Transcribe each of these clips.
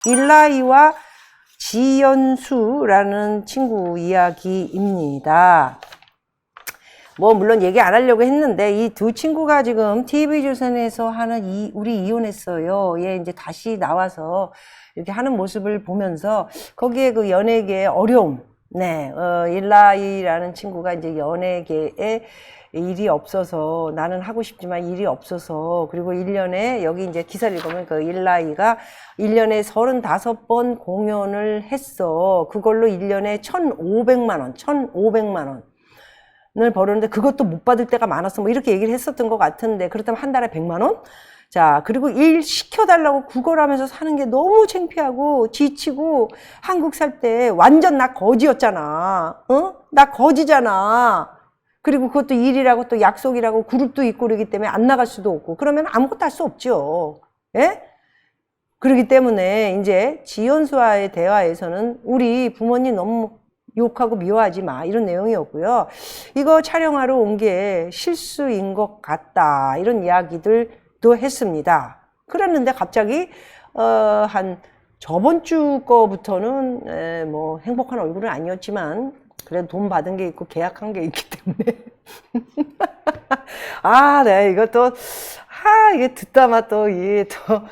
일라이와 지연수라는 친구 이야기입니다. 뭐 물론 얘기 안 하려고 했는데 이 두 친구가 지금 TV조선에서 하는 우리 이혼했어요. 예, 이제 다시 나와서 이렇게 하는 모습을 보면서 거기에 그 연예계의 어려움, 네, 일라이라는 친구가 이제 연예계에 일이 없어서 나는 하고 싶지만 일이 없어서 그리고 1년에 여기 이제 기사를 읽으면 그 일라이가 1년에 35번 공연을 했어. 그걸로 1년에 1,500만 원을 벌었는데 그것도 못 받을 때가 많았어. 뭐 이렇게 얘기를 했었던 것 같은데 그렇다면 한 달에 100만 원? 자, 그리고 일 시켜달라고 구걸하면서 사는 게 너무 창피하고 지치고 한국 살 때 완전 나 거지였잖아. 어? 나 거지잖아. 그리고 그것도 일이라고 또 약속이라고 그룹도 있고 그러기 때문에 안 나갈 수도 없고 그러면 아무것도 할 수 없죠. 예? 그렇기 때문에 이제 지연수와의 대화에서는 우리 부모님 너무 욕하고 미워하지 마 이런 내용이었고요. 이거 촬영하러 온 게 실수인 것 같다 이런 이야기들도 했습니다. 그랬는데 갑자기 한 저번 주 거부터는 뭐 행복한 얼굴은 아니었지만 그래도 돈 받은 게 있고 계약한 게 있기 때문에 아, 네, 이것도 이게 듣다마 또 이게 또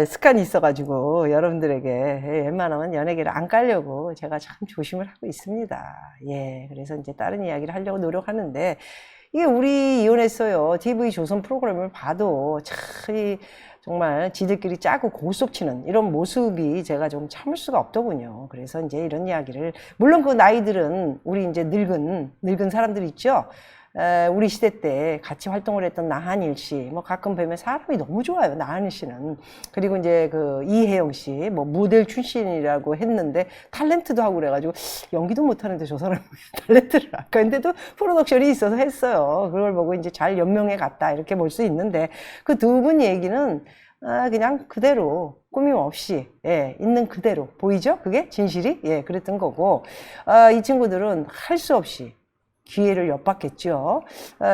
습관이 있어가지고 여러분들에게 웬만하면 연예계를 안 깔려고 제가 참 조심을 하고 있습니다. 예, 그래서 이제 다른 이야기를 하려고 노력하는데 이게 우리 이혼했어요. TV 조선 프로그램을 봐도 참 정말 지들끼리 짜고 고속치는 이런 모습이 제가 좀 참을 수가 없더군요. 그래서 이제 이런 이야기를 물론 그 나이들은 우리 이제 늙은 사람들 있죠. 우리 시대 때 같이 활동을 했던 나한일 씨, 뭐 가끔 뵈면 사람이 너무 좋아요. 나한일 씨는. 그리고 이제 그 이혜영 씨, 뭐 모델 출신이라고 했는데 탤런트도 하고 그래가지고 연기도 못하는데 저 사람이 탤런트를 할까 했는데도 프로덕션이 있어서 했어요. 그걸 보고 이제 잘 연명해 갔다 이렇게 볼 수 있는데 그 두 분 얘기는 그냥 그대로 꾸밈 없이 예, 있는 그대로 보이죠? 그게 진실이 예, 그랬던 거고 이 친구들은 할 수 없이 기회를 엿봤겠죠.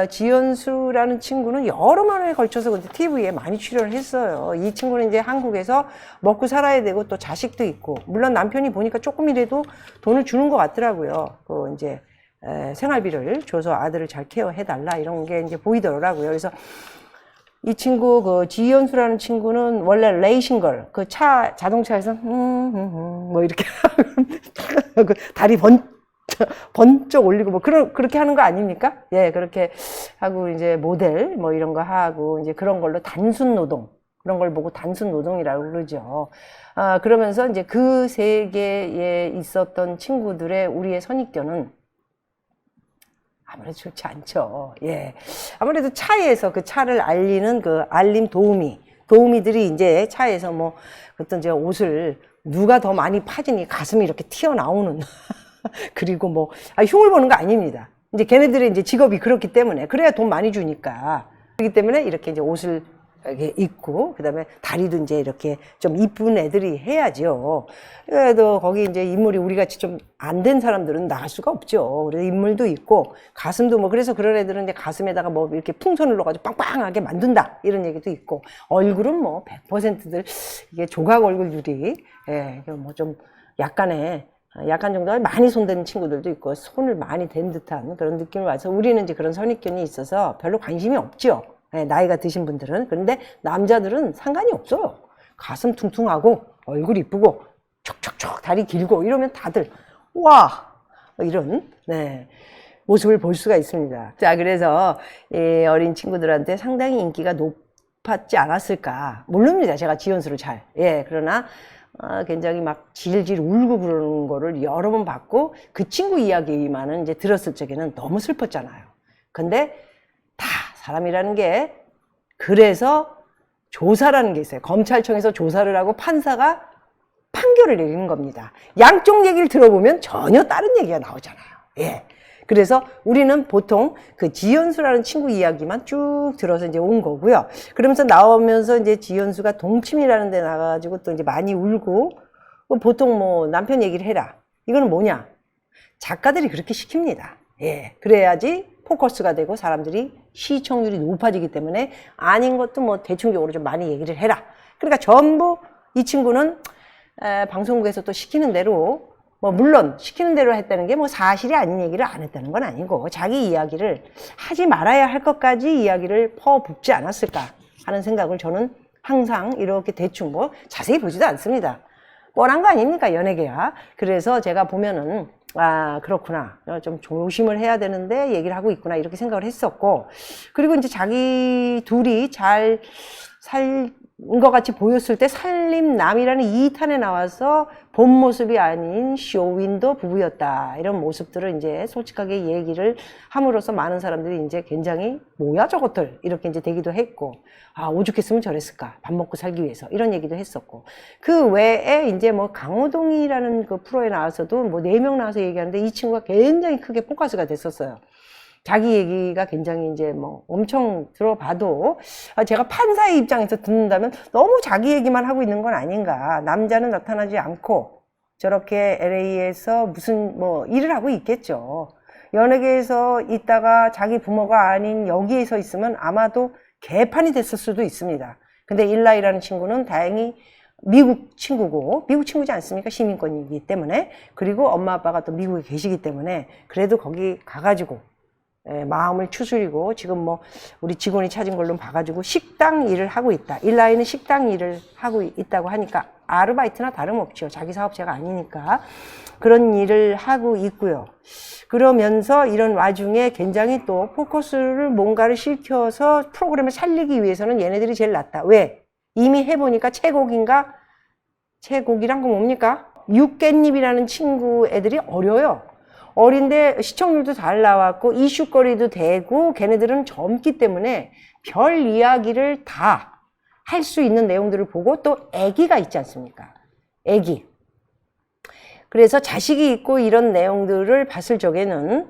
지연수라는 친구는 여러 번에 걸쳐서 근데 TV에 많이 출연을 했어요. 이 친구는 이제 한국에서 먹고 살아야 되고 또 자식도 있고, 물론 남편이 보니까 조금이라도 돈을 주는 것 같더라고요. 그 이제 생활비를 줘서 아들을 잘 케어해달라 이런 게 이제 보이더라고요. 그래서 이 친구 그 지연수라는 친구는 원래 레이싱걸 그 자동차에서 뭐 이렇게 그 다리 번쩍 올리고 뭐 그렇게 하는 거 아닙니까? 예, 그렇게 하고 이제 모델 뭐 이런 거 하고 이제 그런 걸로 단순 노동 그런 걸 보고 단순 노동이라고 그러죠. 그러면서 이제 그 세계에 있었던 친구들의 우리의 선입견은 아무래도 좋지 않죠. 예. 아무래도 차에서 그 차를 알리는 그 알림 도우미들이 이제 차에서 뭐 어떤 이제 옷을 누가 더 많이 파지니 가슴이 이렇게 튀어나오는 그리고 뭐, 흉을 보는 거 아닙니다. 이제 걔네들의 이제 직업이 그렇기 때문에, 그래야 돈 많이 주니까. 그렇기 때문에 이렇게 이제 옷을 이렇게 입고, 그 다음에 다리도 이제 이렇게 좀 이쁜 애들이 해야죠. 그래도 거기 이제 인물이 우리 같이 좀 안 된 사람들은 나갈 수가 없죠. 그래서 인물도 있고, 가슴도 뭐, 그래서 그런 애들은 이제 가슴에다가 뭐 이렇게 풍선을 넣어가지고 빵빵하게 만든다. 이런 얘기도 있고, 얼굴은 뭐 100%들, 이게 조각 얼굴들이, 예, 뭐 좀 약간 정도 많이 손댄 친구들도 있고 손을 많이 댄 듯한 그런 느낌을 와서 우리는 이제 그런 선입견이 있어서 별로 관심이 없죠. 네, 나이가 드신 분들은. 그런데 남자들은 상관이 없어요. 가슴 퉁퉁하고 얼굴 이쁘고 촉촉촉 다리 길고 이러면 다들 와 이런 네, 모습을 볼 수가 있습니다. 자, 그래서 이 어린 친구들한테 상당히 인기가 높았지 않았을까. 모릅니다. 제가 지연수를 잘. 예, 그러나 굉장히 막 질질 울고 그러는 거를 여러 번 봤고 그 친구 이야기만은 이제 들었을 적에는 너무 슬펐잖아요. 근데 다 사람이라는 게 그래서 조사라는 게 있어요. 검찰청에서 조사를 하고 판사가 판결을 내리는 겁니다. 양쪽 얘기를 들어보면 전혀 다른 얘기가 나오잖아요. 예. 그래서 우리는 보통 그 지연수라는 친구 이야기만 쭉 들어서 이제 온 거고요. 그러면서 나오면서 이제 지연수가 동침이라는 데 나가가지고 또 이제 많이 울고 보통 뭐 남편 얘기를 해라. 이거는 뭐냐? 작가들이 그렇게 시킵니다. 예. 그래야지 포커스가 되고 사람들이 시청률이 높아지기 때문에 아닌 것도 뭐 대충적으로 좀 많이 얘기를 해라. 그러니까 전부 이 친구는 방송국에서 또 시키는 대로 뭐 물론 시키는 대로 했다는 게 뭐 사실이 아닌 얘기를 안 했다는 건 아니고 자기 이야기를 하지 말아야 할 것까지 이야기를 퍼붓지 않았을까 하는 생각을 저는 항상 이렇게 대충 뭐 자세히 보지도 않습니다. 뻔한 거 아닙니까, 연예계야. 그래서 제가 보면은 아, 그렇구나. 좀 조심을 해야 되는데 얘기를 하고 있구나. 이렇게 생각을 했었고. 그리고 이제 자기 둘이 잘 살 것 같이 보였을 때 살림남이라는 2탄에 나와서 본 모습이 아닌 쇼윈도 부부였다. 이런 모습들을 이제 솔직하게 얘기를 함으로써 많은 사람들이 이제 굉장히 뭐야 저것들 이렇게 이제 되기도 했고, 아, 오죽했으면 저랬을까. 밥 먹고 살기 위해서. 이런 얘기도 했었고. 그 외에 이제 뭐 강호동이라는 그 프로에 나와서도 뭐 4명 나와서 얘기하는데 이 친구가 굉장히 크게 포커스가 됐었어요. 자기 얘기가 굉장히 이제 뭐 엄청 들어봐도 제가 판사의 입장에서 듣는다면 너무 자기 얘기만 하고 있는 건 아닌가. 남자는 나타나지 않고 저렇게 LA에서 무슨 뭐 일을 하고 있겠죠. 연예계에서 있다가 자기 부모가 아닌 여기에서 있으면 아마도 개판이 됐을 수도 있습니다. 근데 일라이라는 친구는 다행히 미국 친구고, 미국 친구지 않습니까? 시민권이기 때문에. 그리고 엄마 아빠가 또 미국에 계시기 때문에 그래도 거기 가가지고 마음을 추스리고 지금 뭐 우리 직원이 찾은 걸로 봐가지고 식당 일을 하고 있다. 일라이는 식당 일을 하고 있다고 하니까 아르바이트나 다름없죠. 자기 사업자가 아니니까 그런 일을 하고 있고요. 그러면서 이런 와중에 굉장히 또 포커스를 뭔가를 시켜서 프로그램을 살리기 위해서는 얘네들이 제일 낫다. 왜? 이미 해보니까 채곡인가? 채곡이란 건 뭡니까? 육깻잎이라는 친구 애들이 어려요. 어린데 시청률도 잘 나왔고 이슈거리도 되고 걔네들은 젊기 때문에 별 이야기를 다 할 수 있는 내용들을 보고 또 애기가 있지 않습니까? 애기. 그래서 자식이 있고 이런 내용들을 봤을 적에는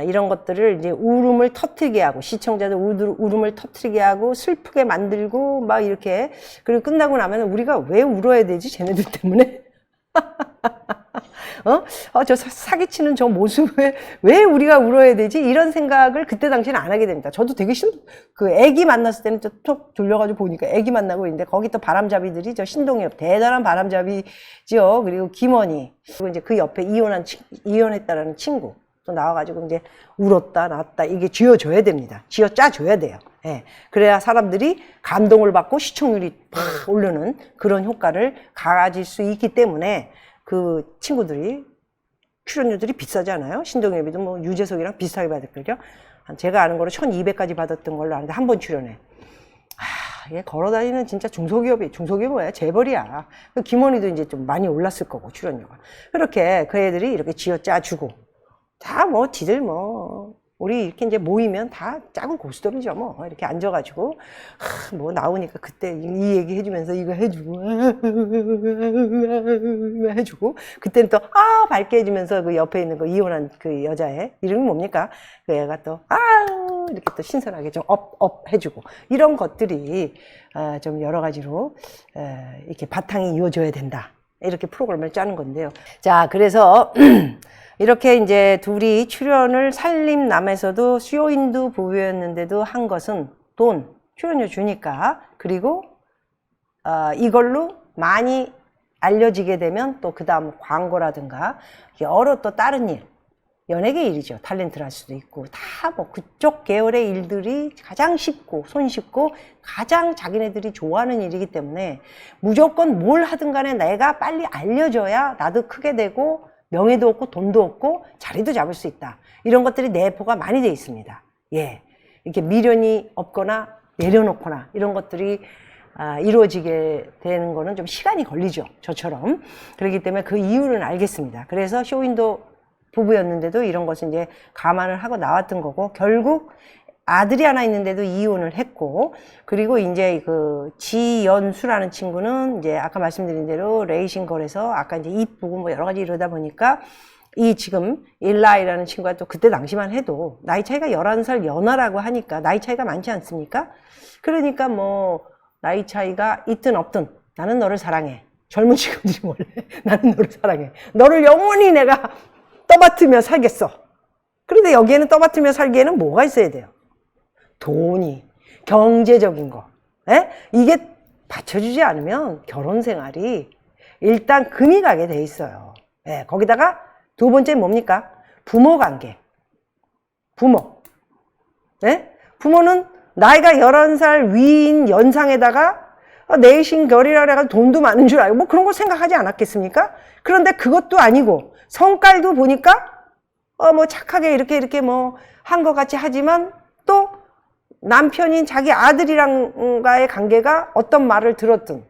이런 것들을 이제 울음을 터뜨리게 하고 시청자들 울음을 터뜨리게 하고 슬프게 만들고 막 이렇게 그리고 끝나고 나면 우리가 왜 울어야 되지? 쟤네들 때문에? 저 사기치는 저 모습에 왜 우리가 울어야 되지? 이런 생각을 그때 당시는 안 하게 됩니다. 저도 되게 그 애기 만났을 때는 툭 돌려가지고 보니까 애기 만나고 있는데 거기 또 바람잡이들이 저 신동엽 대단한 바람잡이죠. 그리고 김원희 그리고 이제 그 옆에 이혼했다라는 친구 또 나와가지고 이제 울었다 놨다 이게 쥐어줘야 됩니다. 쥐어짜줘야 돼요. 예. 그래야 사람들이 감동을 받고 시청률이 팍 오르는 그런 효과를 가질 수 있기 때문에 그 친구들이 출연료들이 비싸잖아요. 신동엽이도 뭐 유재석이랑 비슷하게 받을걸요. 제가 아는 거로 1200까지 받았던 걸로 아는데 한 번 출연해. 얘 걸어다니는 진짜 중소기업이 뭐야? 재벌이야. 김원희도 이제 좀 많이 올랐을 거고 출연료가. 그렇게 그 애들이 이렇게 쥐어짜주고 다 뭐 지들 뭐 우리 이렇게 이제 모이면 다 작은 고스톱이죠. 뭐 이렇게 앉아가지고 뭐 나오니까 그때 이 얘기 해주면서 이거 해주고 해주고 그때는 또 밝게 해주면서 그 옆에 있는 그 이혼한 그 여자애 이름이 뭡니까? 그 애가 또 이렇게 또 신선하게 좀 업 해주고 이런 것들이 좀 여러 가지로 이렇게 바탕이 이어져야 된다. 이렇게 프로그램을 짜는 건데요. 자, 그래서 이렇게 이제 둘이 출연을 살림남에서도 쇼윈도 부부였는데도 한 것은 돈, 출연료 주니까 그리고 이걸로 많이 알려지게 되면 또 그 다음 광고라든가 여러 또 다른 일, 연예계 일이죠. 탤런트를 할 수도 있고 다 뭐 그쪽 계열의 일들이 가장 쉽고 손쉽고 가장 자기네들이 좋아하는 일이기 때문에 무조건 뭘 하든 간에 내가 빨리 알려져야 나도 크게 되고 명예도 얻고 돈도 얻고 자리도 잡을 수 있다. 이런 것들이 내포가 많이 돼 있습니다. 예, 이렇게 미련이 없거나 내려놓거나 이런 것들이 이루어지게 되는 거는 좀 시간이 걸리죠. 저처럼. 그렇기 때문에 그 이유는 알겠습니다. 그래서 쇼윈도 부부였는데도 이런 것을 이제 감안을 하고 나왔던 거고 결국 아들이 하나 있는데도 이혼을 했고 그리고 이제 그 지연수라는 친구는 이제 아까 말씀드린 대로 레이싱 걸에서 아까 이제 이쁘고 뭐 여러 가지 이러다 보니까 이 지금 일라이라는 친구가 또 그때 당시만 해도 나이 차이가 11살 연하라고 하니까 나이 차이가 많지 않습니까? 그러니까 뭐 나이 차이가 있든 없든 나는 너를 사랑해. 젊은 친구들이 원래 나는 너를 사랑해. 너를 영원히 내가 떠받들며 살겠어. 그런데 여기에는 떠받들며 살기에는 뭐가 있어야 돼요? 돈이, 경제적인 거. 에? 이게 받쳐주지 않으면 결혼 생활이 일단 금이 가게 돼 있어요. 예, 거기다가 두 번째 뭡니까? 부모 관계. 부모. 예? 부모는 나이가 11살 위인 연상에다가 내신결이라 그래가지고 돈도 많은 줄 알고 뭐 그런 거 생각하지 않았겠습니까? 그런데 그것도 아니고 성깔도 보니까 뭐 착하게 이렇게 뭐 한 것 같이 하지만 또 남편인 자기 아들이랑과의 관계가 어떤 말을 들었든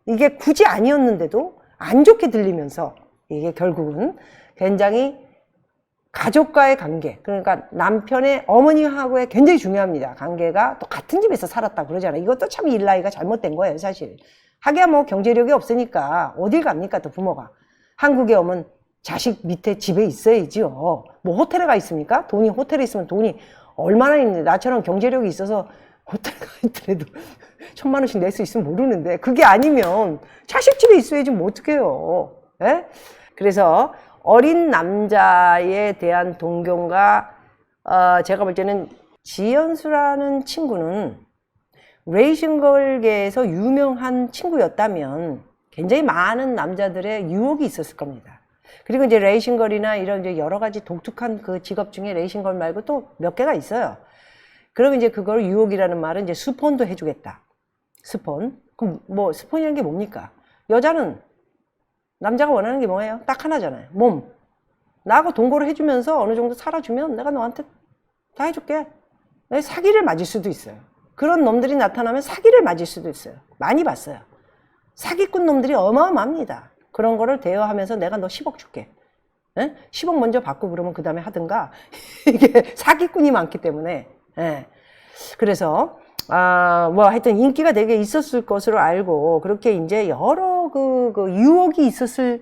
이게 굳이 아니었는데도 안 좋게 들리면서 이게 결국은 굉장히 가족과의 관계, 그러니까 남편의 어머니하고의 굉장히 중요합니다. 관계가 또 같은 집에서 살았다 그러잖아요. 이것도 참 일나이가 잘못된 거예요, 사실. 하기야 뭐 경제력이 없으니까 어딜 갑니까, 또 부모가. 한국에 오면 자식 밑에 집에 있어야지요. 뭐 호텔에 가 있습니까? 돈이 호텔에 있으면 돈이 얼마나 있는데, 나처럼 경제력이 있어서 호텔 가 있더라도 1,000만 원씩 낼 수 있으면 모르는데, 그게 아니면 자식 집에 있어야지 뭐 어떡해요. 예? 그래서 어린 남자에 대한 동경과 제가 볼 때는 지연수라는 친구는 레이싱걸계에서 유명한 친구였다면 굉장히 많은 남자들의 유혹이 있었을 겁니다. 그리고 이제 레이싱걸이나 이런 이제 여러 가지 독특한 그 직업 중에 레이싱걸 말고 또 몇 개가 있어요. 그러면 이제 그걸 유혹이라는 말은 이제 스폰도 해주겠다. 스폰. 그럼 뭐 스폰이라는 게 뭡니까? 여자는 남자가 원하는 게 뭐예요? 딱 하나잖아요. 몸. 나하고 동거를 해주면서 어느 정도 살아주면 내가 너한테 다 해줄게. 사기를 맞을 수도 있어요. 그런 놈들이 나타나면 사기를 맞을 수도 있어요. 많이 봤어요. 사기꾼 놈들이 어마어마합니다. 그런 거를 대여하면서 내가 너 10억 줄게. 에? 10억 먼저 받고 그러면 그 다음에 하든가. 이게 사기꾼이 많기 때문에. 예. 그래서 뭐 하여튼 인기가 되게 있었을 것으로 알고 그렇게 이제 여러 그 유혹이 있었을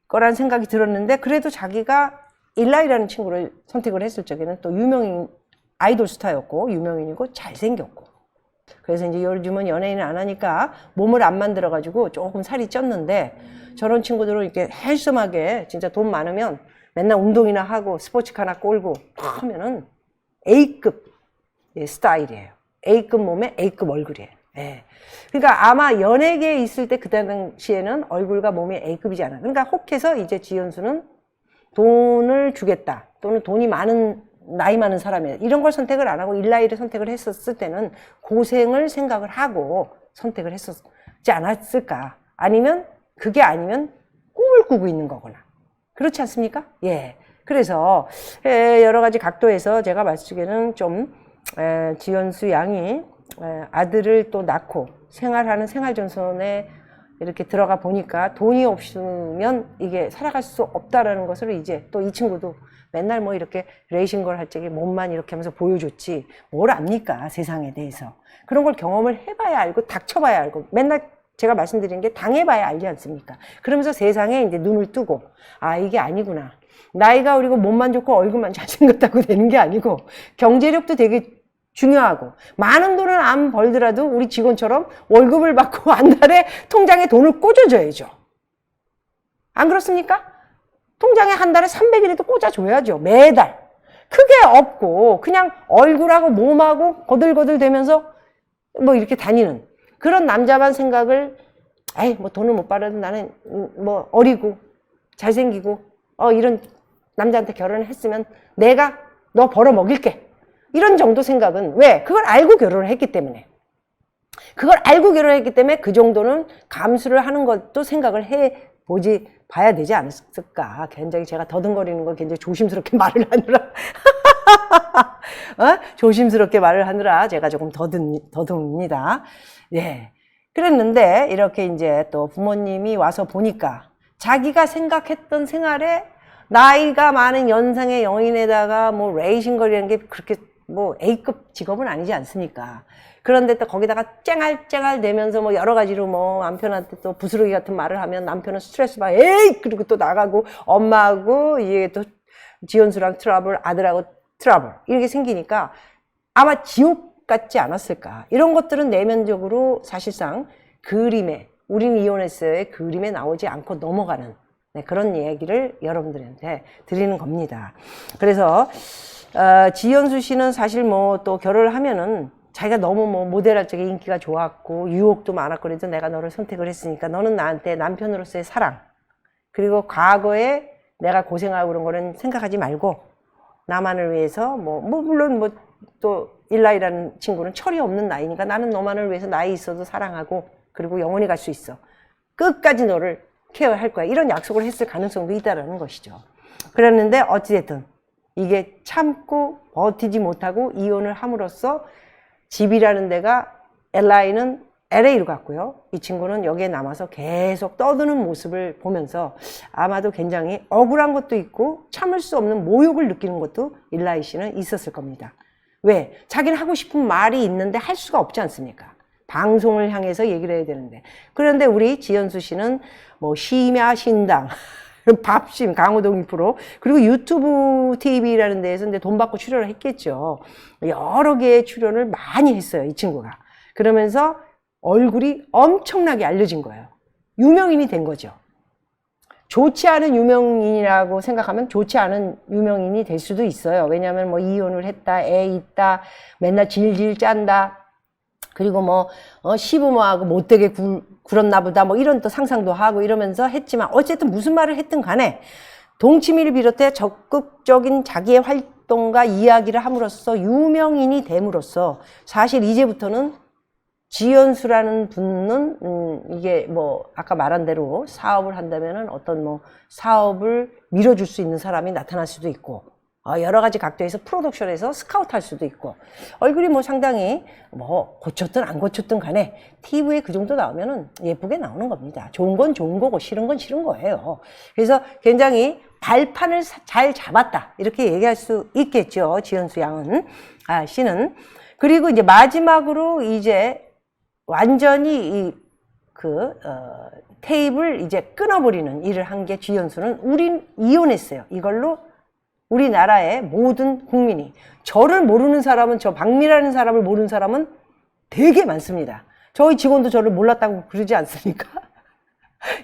거란 생각이 들었는데, 그래도 자기가 일라이라는 친구를 선택을 했을 적에는 또 유명인 아이돌 스타였고 유명인이고 잘생겼고, 그래서 이제 요즘은 연예인을 안 하니까 몸을 안 만들어 가지고 조금 살이 쪘는데, 저런 친구들은 이렇게 헬스하게 진짜 돈 많으면 맨날 운동이나 하고 스포츠카나 끌고 하면은 A급 스타일이에요. A급 몸에 A급 얼굴이에요. 예. 그러니까 아마 연예계에 있을 때 그때 당시에는 얼굴과 몸이 A급이지 않아. 그러니까 혹해서 이제 지연수는 돈을 주겠다, 또는 돈이 많은, 나이 많은 사람이다, 이런 걸 선택을 안 하고 일라이를 선택을 했었을 때는 고생을 생각을 하고 선택을 했었지 않았을까. 아니면 그게 아니면 꿈을 꾸고 있는 거거나. 그렇지 않습니까? 예. 그래서 여러 가지 각도에서 제가 봤을 적에는 좀 지연수 양이 아들을 또 낳고 생활하는 생활전선에 이렇게 들어가 보니까 돈이 없으면 이게 살아갈 수 없다라는 것을 이제 또 이 친구도 맨날 뭐 이렇게 레이싱걸 할 적에 몸만 이렇게 하면서 보여줬지 뭘 압니까, 세상에 대해서. 그런 걸 경험을 해봐야 알고 닥쳐봐야 알고, 맨날 제가 말씀드린 게 당해봐야 알지 않습니까? 그러면서 세상에 이제 눈을 뜨고, 아, 이게 아니구나. 나이가 어리고 몸만 좋고 얼굴만 잘생겼다고 되는 게 아니고 경제력도 되게 중요하고, 많은 돈을 안 벌더라도 우리 직원처럼 월급을 받고 한 달에 통장에 돈을 꽂아줘야죠. 안 그렇습니까? 통장에 한 달에 300일에도 꽂아줘야죠. 매달. 그게 없고 그냥 얼굴하고 몸하고 거들거들 대면서 뭐 이렇게 다니는 그런 남자만 생각을, 에이 뭐 돈을 못 벌어도 나는 뭐 어리고 잘생기고 이런 남자한테 결혼을 했으면 내가 너 벌어 먹일게, 이런 정도 생각은, 왜? 그걸 알고 결혼을 했기 때문에. 그걸 알고 결혼했기 때문에 그 정도는 감수를 하는 것도 생각을 해보지 봐야 되지 않았을까. 굉장히 제가 더듬거리는 걸 굉장히 조심스럽게 말을 하느라 조심스럽게 말을 하느라 제가 조금 더듬습니다. 네. 그랬는데 이렇게 이제 또 부모님이 와서 보니까 자기가 생각했던 생활에 나이가 많은 연상의 여인에다가 뭐 레이싱걸이라는 게 그렇게 뭐 A급 직업은 아니지 않습니까? 그런데 또 거기다가 쨍알쨍알 대면서 뭐 여러 가지로 뭐 남편한테 또 부스러기 같은 말을 하면 남편은 스트레스 받아, 에이! 그리고 또 나가고 엄마하고 이게 또 지연수랑 트러블, 아들하고 트러블, 이렇게 생기니까 아마 지옥 같지 않았을까. 이런 것들은 내면적으로 사실상 그림에, 우린 이혼했어요의 그림에 나오지 않고 넘어가는, 네, 그런 얘기를 여러분들한테 드리는 겁니다. 그래서 지연수 씨는 사실 뭐 또 결혼을 하면은 자기가 너무 뭐 모델할 적에 인기가 좋았고 유혹도 많았고 그래도 내가 너를 선택을 했으니까 너는 나한테 남편으로서의 사랑, 그리고 과거에 내가 고생하고 그런 거는 생각하지 말고 나만을 위해서 물론 또 일라이라는 친구는 철이 없는 나이니까 나는 너만을 위해서 나이 있어도 사랑하고 그리고 영원히 갈 수 있어. 끝까지 너를 케어할 거야. 이런 약속을 했을 가능성도 있다라는 것이죠. 그랬는데 어찌됐든 이게 참고 버티지 못하고 이혼을 함으로써 집이라는 데가 엘라이는 LA로 갔고요. 이 친구는 여기에 남아서 계속 떠드는 모습을 보면서 아마도 굉장히 억울한 것도 있고 참을 수 없는 모욕을 느끼는 것도 일라이 씨는 있었을 겁니다. 왜? 자기는 하고 싶은 말이 있는데 할 수가 없지 않습니까? 방송을 향해서 얘기를 해야 되는데. 그런데 우리 지연수 씨는 뭐 심야 신당, 밥심, 강호동 2%, 그리고 유튜브 TV라는 데에서 이제 돈 받고 출연을 했겠죠. 여러 개의 출연을 많이 했어요, 이 친구가. 그러면서 얼굴이 엄청나게 알려진 거예요. 유명인이 된 거죠. 좋지 않은 유명인이라고 생각하면 좋지 않은 유명인이 될 수도 있어요. 왜냐하면 뭐 이혼을 했다, 애 있다, 맨날 질질 짠다, 그리고 시부모하고 못되게 굴었나 보다, 이런 또 상상도 하고 이러면서 했지만 어쨌든 무슨 말을 했든 간에 동치미를 비롯해 적극적인 자기의 활동과 이야기를 함으로써 유명인이 됨으로써 사실 이제부터는 지연수라는 분은 이게 아까 말한 대로 사업을 한다면은 어떤 사업을 밀어줄 수 있는 사람이 나타날 수도 있고 여러 가지 각도에서 프로덕션에서 스카우트 할 수도 있고 얼굴이 상당히 고쳤든 안 고쳤든 간에 TV에 그 정도 나오면은 예쁘게 나오는 겁니다. 좋은 건 좋은 거고 싫은 건 싫은 거예요. 그래서 굉장히 발판을 잘 잡았다 이렇게 얘기할 수 있겠죠. 지연수 양은 씨는. 그리고 이제 마지막으로 이제 완전히 테이프를 이제 끊어버리는 일을 한 게 지연수는 우린 이혼했어요. 이걸로 우리나라의 모든 국민이, 저를 모르는 사람은, 저 박미라는 사람을 모르는 사람은 되게 많습니다. 저희 직원도 저를 몰랐다고 그러지 않습니까?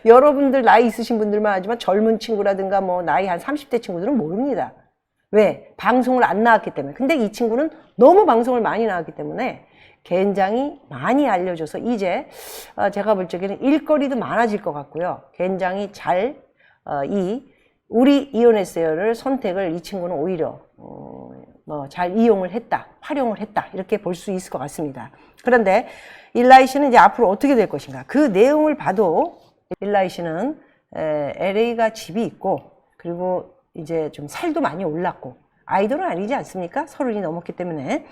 여러분들 나이 있으신 분들만 하지만 젊은 친구라든가 나이 한 30대 친구들은 모릅니다. 왜? 방송을 안 나왔기 때문에. 근데 이 친구는 너무 방송을 많이 나왔기 때문에 굉장히 많이 알려져서 이제 제가 볼 적에는 일거리도 많아질 것 같고요. 굉장히 잘 우리 이혼했어요를 선택을 이 친구는 오히려 잘 이용을 했다, 활용을 했다 이렇게 볼 수 있을 것 같습니다. 그런데 일라이 씨는 이제 앞으로 어떻게 될 것인가? 그 내용을 봐도 일라이 씨는 LA가 집이 있고 그리고 이제 좀 살도 많이 올랐고 아이돌은 아니지 않습니까? 30이 넘었기 때문에.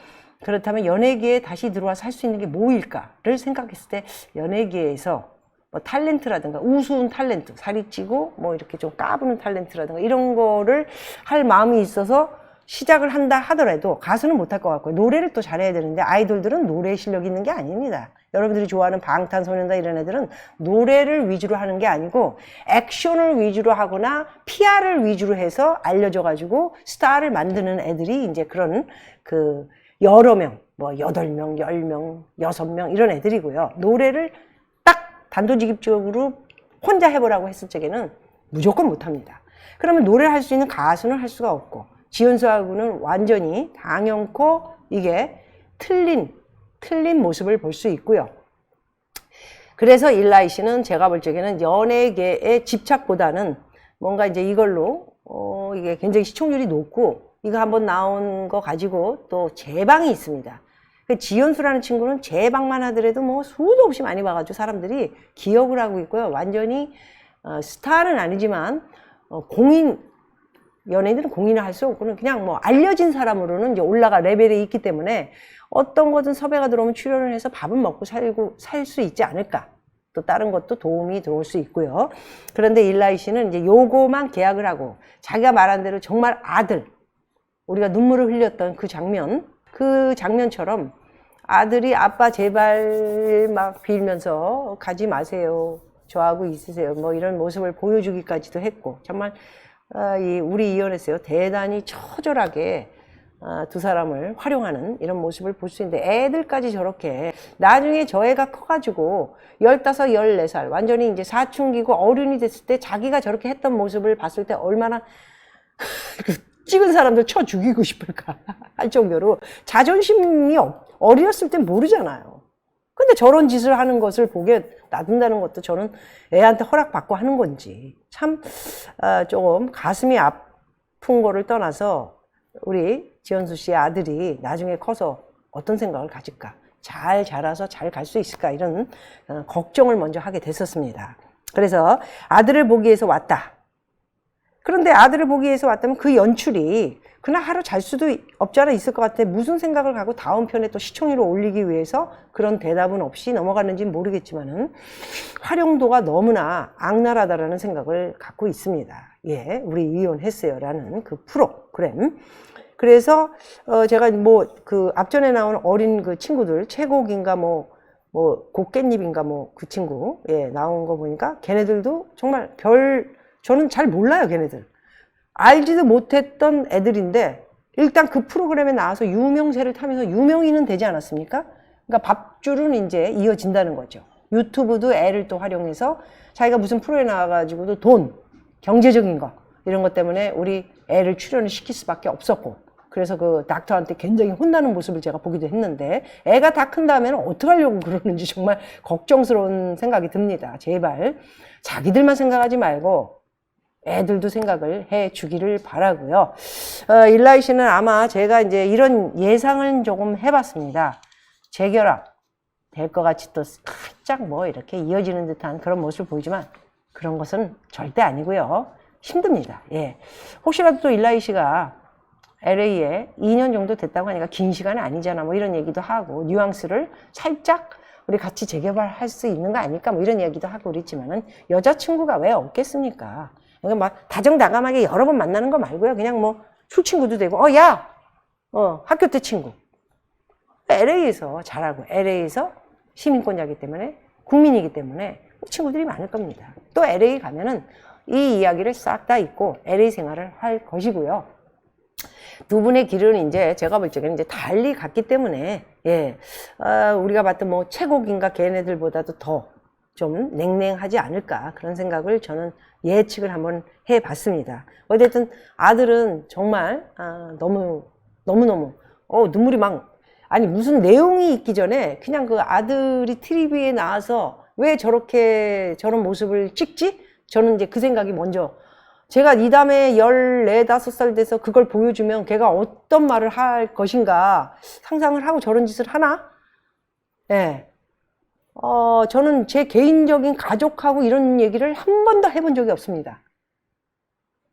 그렇다면 연예계에 다시 들어와서 할 수 있는 게 뭐일까를 생각했을 때 연예계에서 탤런트라든가 우스운 탤런트, 살이 찌고 이렇게 좀 까부는 탤런트라든가 이런 거를 할 마음이 있어서 시작을 한다 하더라도 가수는 못할 것 같고요. 노래를 또 잘해야 되는데 아이돌들은 노래 실력이 있는 게 아닙니다. 여러분들이 좋아하는 방탄소년단 이런 애들은 노래를 위주로 하는 게 아니고 액션을 위주로 하거나 PR을 위주로 해서 알려져가지고 스타를 만드는 애들이 이제 그런 여러 명, 8명, 10명, 6명 이런 애들이고요. 노래를 딱 단도직입적으로 혼자 해보라고 했을 적에는 무조건 못합니다. 그러면 노래를 할 수 있는 가수는 할 수가 없고 지연수하고는 완전히 당연코 이게 틀린 모습을 볼 수 있고요. 그래서 일라이 씨는 제가 볼 적에는 연예계의 집착보다는 뭔가 이제 이걸로 이게 굉장히 시청률이 높고 이거 한번 나온 거 가지고 또 재방이 있습니다. 지연수라는 친구는 재방만 하더라도 수도 없이 많이 봐가지고 사람들이 기억을 하고 있고요. 완전히 스타는 아니지만 연예인들은 공인을 할 수 없고는 그냥 알려진 사람으로는 이제 올라가 레벨에 있기 때문에 어떤 거든 섭외가 들어오면 출연을 해서 밥은 먹고 살 수 있지 않을까. 또 다른 것도 도움이 들어올 수 있고요. 그런데 일라이 씨는 이제 요거만 계약을 하고 자기가 말한 대로 정말 우리가 눈물을 흘렸던 그 장면처럼 아들이 아빠 제발 막 빌면서 가지 마세요. 저하고 있으세요. 이런 모습을 보여주기까지도 했고 정말 우리 이혼했어요. 대단히 처절하게 두 사람을 활용하는 이런 모습을 볼 수 있는데 애들까지 저렇게 나중에 저 애가 커가지고 15, 14살 완전히 이제 사춘기고 어른이 됐을 때 자기가 저렇게 했던 모습을 봤을 때 얼마나 찍은 사람들 쳐 죽이고 싶을까 할 정도로 자존심이 어렸을 땐 모르잖아요. 근데 저런 짓을 하는 것을 보게 놔둔다는 것도 저는 애한테 허락받고 하는 건지 참 조금 가슴이 아픈 거를 떠나서 우리 지현수 씨의 아들이 나중에 커서 어떤 생각을 가질까, 잘 자라서 잘 갈 수 있을까, 이런 걱정을 먼저 하게 됐었습니다. 그래서 아들을 보기 위해서 왔다. 그런데 아들을 보기 위해서 왔다면 그 연출이 그날 하루 잘 수도 없지 않아 있을 것 같아. 무슨 생각을 갖고 다음 편에 또 시청률을 올리기 위해서 그런 대답은 없이 넘어갔는지는 모르겠지만은 활용도가 너무나 악랄하다라는 생각을 갖고 있습니다. 예, 우리 이혼했어요라는 그 프로그램. 그래서 제가 뭐 그 앞전에 나온 어린 그 친구들, 최곡인가 뭐 곡괭잎인가 뭐 그 친구 예 나온 거 보니까 걔네들도 정말 저는 잘 몰라요. 걔네들 알지도 못했던 애들인데 일단 그 프로그램에 나와서 유명세를 타면서 유명인은 되지 않았습니까? 그러니까 밥줄은 이제 이어진다는 거죠. 유튜브도 애를 또 활용해서 자기가 무슨 프로에 나와가지고도 돈, 경제적인 거 이런 것 때문에 우리 애를 출연을 시킬 수밖에 없었고, 그래서 그 닥터한테 굉장히 혼나는 모습을 제가 보기도 했는데 애가 다 큰 다음에는 어떡하려고 그러는지 정말 걱정스러운 생각이 듭니다. 제발 자기들만 생각하지 말고 애들도 생각을 해 주기를 바라고요. 일라이 씨는 아마 제가 이제 이런 예상을 조금 해봤습니다. 재결합 될 것 같이 또 살짝 뭐 이렇게 이어지는 듯한 그런 모습을 보이지만 그런 것은 절대 아니고요. 힘듭니다. 예. 혹시라도 또 일라이 씨가 LA에 2년 정도 됐다고 하니까 긴 시간은 아니잖아. 뭐 이런 얘기도 하고, 뉘앙스를 살짝 우리 같이 재개발할 수 있는 거 아닐까? 뭐 이런 얘기도 하고 그랬지만은 여자친구가 왜 없겠습니까? 그러니까 막 다정다감하게 여러 번 만나는 거 말고요. 그냥 뭐 술 친구도 되고, 학교 때 친구. LA에서 자라고, LA에서 시민권자이기 때문에, 국민이기 때문에 친구들이 많을 겁니다. 또 LA 가면은 이 이야기를 싹 다 잊고 LA 생활을 할 것이고요. 두 분의 길은 이제 제가 볼 적에는 이제 달리 갔기 때문에, 예, 우리가 봤던 뭐 최곡인가 걔네들보다도 더 좀 냉랭하지 않을까 그런 생각을 저는 예측을 한번 해봤습니다. 어쨌든 아들은 정말 너무너무 눈물이 아니 무슨 내용이 있기 전에 그냥 그 아들이 TV에 나와서 왜 저렇게 저런 모습을 찍지? 저는 이제 그 생각이 먼저, 제가 이 다음에 14, 5살 돼서 그걸 보여주면 걔가 어떤 말을 할 것인가 상상을 하고 저런 짓을 하나? 예. 저는 제 개인적인 가족하고 이런 얘기를 한 번도 해본 적이 없습니다.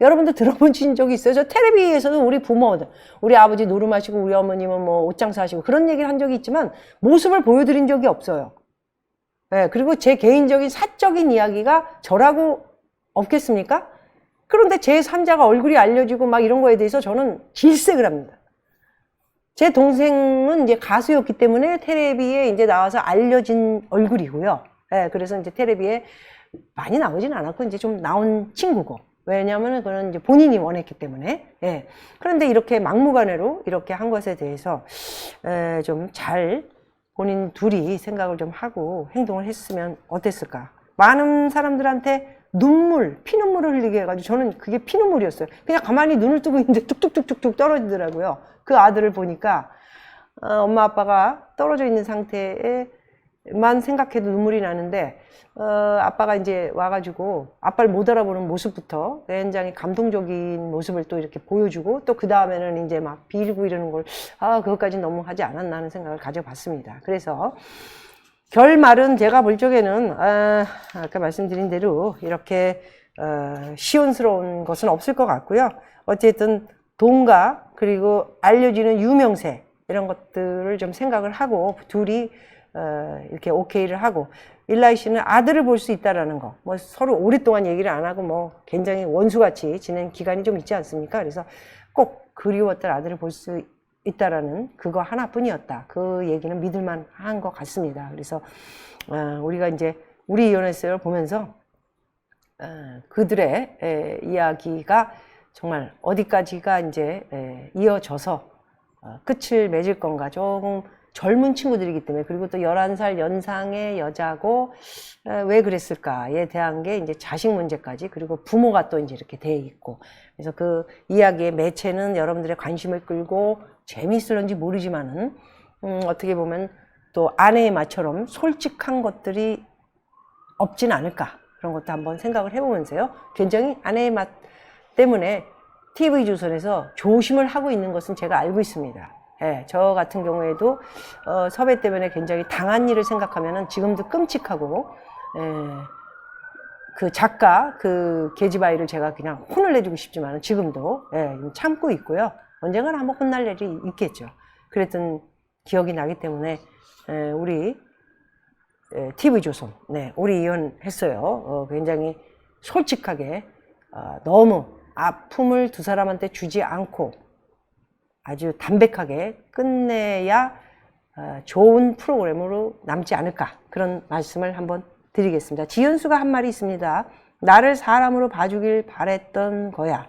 여러분들 들어보신 적이 있어요? 저 텔레비에서도 우리 부모들, 우리 아버지 노름하시고 우리 어머님은 뭐 옷장사하시고 그런 얘기를 한 적이 있지만 모습을 보여드린 적이 없어요. 예. 그리고 제 개인적인 사적인 이야기가 저라고 없겠습니까? 그런데 제3자가 얼굴이 알려지고 막 이런 거에 대해서 저는 질색을 합니다. 제 동생은 이제 가수였기 때문에 텔레비에 이제 나와서 알려진 얼굴이고요. 예, 그래서 이제 텔레비에 많이 나오진 않았고 이제 좀 나온 친구고. 왜냐하면 그는 이제 본인이 원했기 때문에. 예. 그런데 이렇게 막무가내로 이렇게 한 것에 대해서 좀 잘 본인 둘이 생각을 좀 하고 행동을 했으면 어땠을까. 많은 사람들한테 피눈물을 흘리게 해가지고 저는 그게 피눈물이었어요. 그냥 가만히 눈을 뜨고 있는데 뚝뚝뚝뚝뚝 떨어지더라고요. 그 아들을 보니까 엄마 아빠가 떨어져 있는 상태에만 생각해도 눈물이 나는데 아빠가 이제 와가지고 아빠를 못 알아보는 모습부터 굉장히 감동적인 모습을 또 이렇게 보여주고 또 그 다음에는 이제 막 빌고 이러는 걸 그것까지 너무 하지 않았나 하는 생각을 가져봤습니다. 그래서 결말은 제가 볼 적에는 아까 말씀드린 대로 이렇게 시온스러운 것은 없을 것 같고요. 어쨌든 돈과 그리고 알려지는 유명세 이런 것들을 좀 생각을 하고 둘이 이렇게 오케이를 하고, 일라이 씨는 아들을 볼 수 있다라는 거, 뭐 서로 오랫동안 얘기를 안 하고 뭐 굉장히 원수같이 지낸 기간이 좀 있지 않습니까? 그래서 꼭 그리웠던 아들을 볼 수 있다라는 그거 하나뿐이었다. 그 얘기는 믿을만 한 것 같습니다. 그래서 우리가 이제 우리 이혼했어요를 보면서 그들의 이야기가 정말 어디까지가 이제 이어져서 끝을 맺을 건가 조금 젊은 친구들이기 때문에, 그리고 또 11살 연상의 여자고, 왜 그랬을까에 대한 게 이제 자식 문제까지, 그리고 부모가 또 이제 이렇게 돼 있고, 그래서 그 이야기의 매체는 여러분들의 관심을 끌고 재미있을런지 모르지만은, 어떻게 보면 또 아내의 말처럼 솔직한 것들이 없진 않을까. 그런 것도 한번 생각을 해보면서요. 굉장히 아내의 맛 때문에 TV조선에서 조심을 하고 있는 것은 제가 알고 있습니다. 예, 저 같은 경우에도 섭외 때문에 굉장히 당한 일을 생각하면은 지금도 끔찍하고, 그 작가 그 계집아이를 제가 그냥 혼을 내주고 싶지만 지금도 참고 있고요. 언젠가는 한번 혼날 일이 있겠죠. 그랬던 기억이 나기 때문에 우리 TV조선, 우리 이혼했어요. 굉장히 솔직하게 너무 아픔을 두 사람한테 주지 않고 아주 담백하게 끝내야 좋은 프로그램으로 남지 않을까, 그런 말씀을 한번 드리겠습니다. 지연수가 한 말이 있습니다. 나를 사람으로 봐주길 바랬던 거야.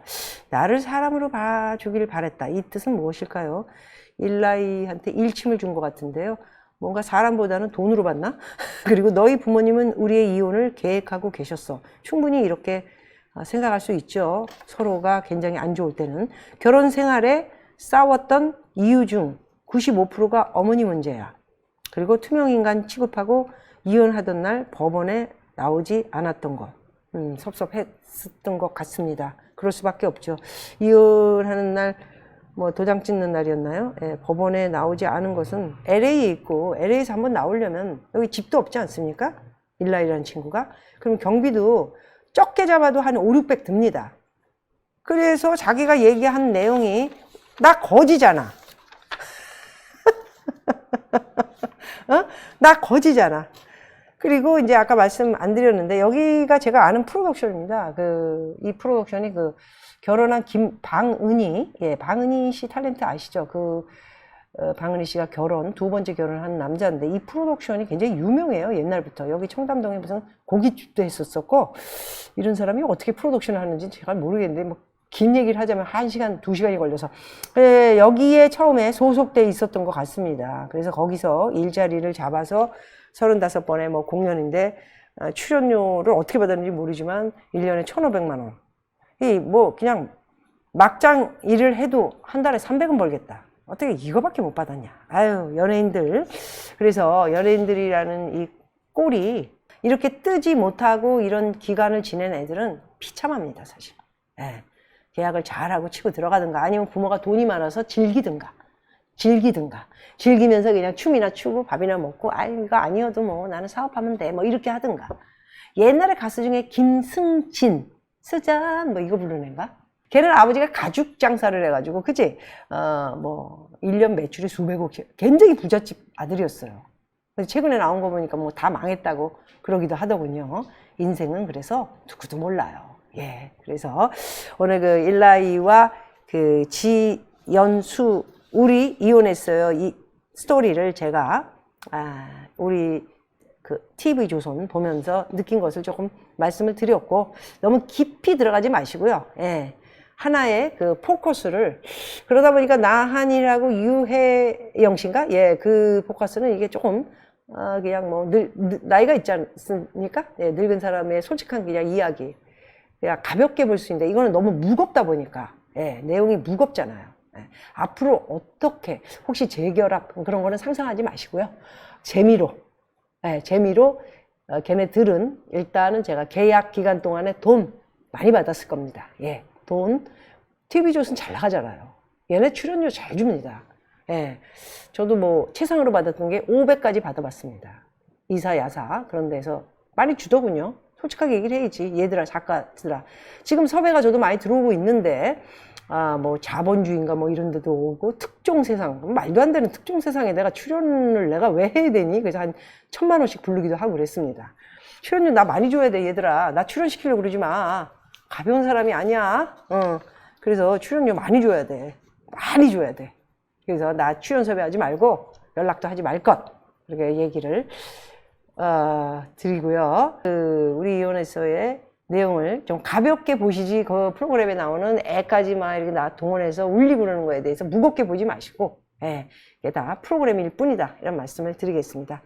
나를 사람으로 봐주길 바랬다. 이 뜻은 무엇일까요? 일라이한테 일침을 준 것 같은데요. 뭔가 사람보다는 돈으로 봤나? 그리고 너희 부모님은 우리의 이혼을 계획하고 계셨어. 충분히 이렇게 생각할 수 있죠. 서로가 굉장히 안 좋을 때는. 결혼 생활에 싸웠던 이유 중 95%가 어머니 문제야. 그리고 투명인간 취급하고 이혼하던 날 법원에 나오지 않았던 것. 섭섭했었던 것 같습니다. 그럴 수밖에 없죠. 이혼하는 날 뭐 도장 찍는 날이었나요? 법원에 나오지 않은 것은 LA에 있고, LA에서 한번 나오려면 여기 집도 없지 않습니까? 일라이라는 친구가. 그럼 경비도 적게 잡아도 한 5, 600 듭니다. 그래서 자기가 얘기한 내용이 나 거지잖아. 나 거지잖아. 그리고 이제 아까 말씀 안 드렸는데, 여기가 제가 아는 프로덕션입니다. 이 프로덕션이 결혼한 방은희, 방은희 씨 탤런트 아시죠? 방은희 씨가 두 번째 결혼한 남자인데, 이 프로덕션이 굉장히 유명해요. 옛날부터. 여기 청담동에 무슨 고깃집도 했었었고, 이런 사람이 어떻게 프로덕션을 하는지 제가 모르겠는데, 뭐, 긴 얘기를 하자면 1시간, 2시간이 걸려서. 여기에 처음에 소속돼 있었던 것 같습니다. 그래서 거기서 일자리를 잡아서 35번의 뭐 공연인데, 출연료를 어떻게 받았는지 모르지만 1년에 1,500만 원. 뭐 그냥 막장 일을 해도 한 달에 300원 벌겠다. 어떻게 이거밖에 못 받았냐. 아유, 연예인들. 그래서 연예인들이라는 이 꼴이 이렇게 뜨지 못하고 이런 기간을 지낸 애들은 비참합니다, 사실. 계약을 잘하고 치고 들어가든가, 아니면 부모가 돈이 많아서 즐기든가. 즐기면서 그냥 춤이나 추고 밥이나 먹고, 이거 아니어도 뭐 나는 사업하면 돼, 뭐 이렇게 하든가. 옛날에 가수 중에 김승진, 스잔 뭐 이거 부르는 애인가? 걔는 아버지가 가죽 장사를 해가지고, 그치? 1년 매출이 수백억, 굉장히 부잣집 아들이었어요. 그래서 최근에 나온 거 보니까 뭐 다 망했다고 그러기도 하더군요. 인생은 그래서 누구도 몰라요. 그래서 오늘 일라이와 지연수, 우리 이혼했어요. 이 스토리를 제가, 우리 TV조선 보면서 느낀 것을 조금 말씀을 드렸고, 너무 깊이 들어가지 마시고요. 하나의 포커스를, 그러다 보니까 나한이라고 유혜영 씨인가? 그 포커스는 이게 조금, 그냥 뭐, 나이가 있지 않습니까? 늙은 사람의 솔직한 그냥 이야기. 그냥 가볍게 볼 수 있는데, 이거는 너무 무겁다 보니까, 내용이 무겁잖아요. 앞으로 어떻게, 혹시 재결합, 그런 거는 상상하지 마시고요. 재미로, 걔네들은 일단은 제가 계약 기간 동안에 돈 많이 받았을 겁니다. 돈, TV조선 잘 나가잖아요. 얘네 출연료 잘 줍니다. 저도 뭐 최상으로 받았던 게 500까지 받아봤습니다. 이사, 야사, 그런 데서 많이 주더군요. 솔직하게 얘기를 해야지. 얘들아, 작가들아. 지금 섭외가 저도 많이 들어오고 있는데, 뭐 자본주의인가 뭐 이런 데도 오고, 특종세상, 말도 안 되는 특종세상에 내가 출연을 내가 왜 해야 되니? 그래서 한 1,000만 원씩 부르기도 하고 그랬습니다. 출연료 나 많이 줘야 돼, 얘들아. 나 출연시키려고 그러지 마. 가벼운 사람이 아니야. 그래서 출연료 많이 줘야 돼. 많이 줘야 돼. 그래서 나 출연 섭외하지 말고 연락도 하지 말 것. 이렇게 얘기를 드리고요. 우리 이혼했어의 내용을 좀 가볍게 보시지, 그 프로그램에 나오는 애까지 막 이렇게 동원해서 울리고 그러는 거에 대해서 무겁게 보지 마시고, 예, 이게 다 프로그램일 뿐이다. 이런 말씀을 드리겠습니다.